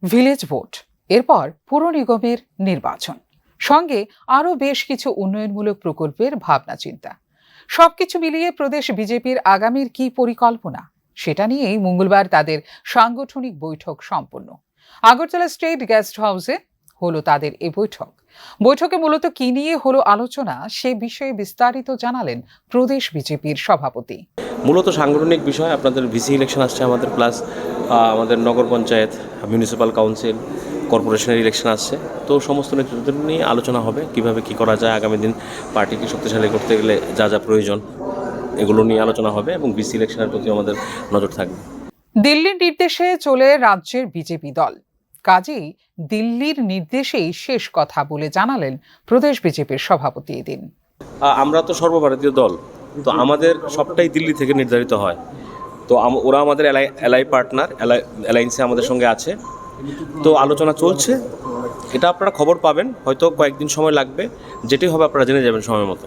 Village vote, এরপর পুর নিগমের নির্বাচন, সঙ্গে আরও বেশ কিছু উন্নয়নমূলক প্রকল্পের ভাবনা চিন্তা। সবকিছু মিলিয়ে প্রদেশ বিজেপির আগামীর কি পরিকল্পনা, সেটা নিয়েই মঙ্গলবার তাদের সাংগঠনিক বৈঠক সম্পন্ন। আগরতলা স্টেট গেস্ট হাউসে হলো তাদের এই বৈঠকে মূলত কি নিয়ে হলো আলোচনা, সে বিষয়ে বিস্তারিত জানালেন প্রদেশ বিজেপির সভাপতি। মূলত সাংগঠনিক বিষয়, আপনাদের ভিসি ইলেকশন আসছে আমাদের, প্লাস আমাদের নগর পঞ্চায়েত, মিউনিসিপ্যাল কাউন্সিল, কর্পোরেশনের ইলেকশন আসছে। তো সমস্ত নেতৃত্ব নিয়ে আলোচনা হবে কিভাবে কি করা যায়, আগামী দিন পার্টিকে শক্তিশালী করতে গেলে যা যা প্রয়োজন এগুলো নিয়ে আলোচনা হবে এবং ভিসি ইলেকশনের প্রতি আমাদের নজর থাকবে। দিল্লির নির্দেশে চলে রাজ্যের বিজেপি দল, কাজেই দিল্লির নির্দেশেই শেষ কথা বলে জানালেন প্রদেশ বিজেপির সভাপতি এদিন। আমরা তো সর্বভারতীয় দল, তো আমাদের সবটাই দিল্লি থেকে নির্ধারিত হয়। তো ওরা আমাদের এলাই পার্টনার, অ্যালায়েন্সে আমাদের সঙ্গে আছে। তো আলোচনা চলছে, এটা আপনারা খবর পাবেন, হয়তো কয়েকদিন সময় লাগবে, যেটি হবে আপনারা জেনে যাবেন সময় মতো।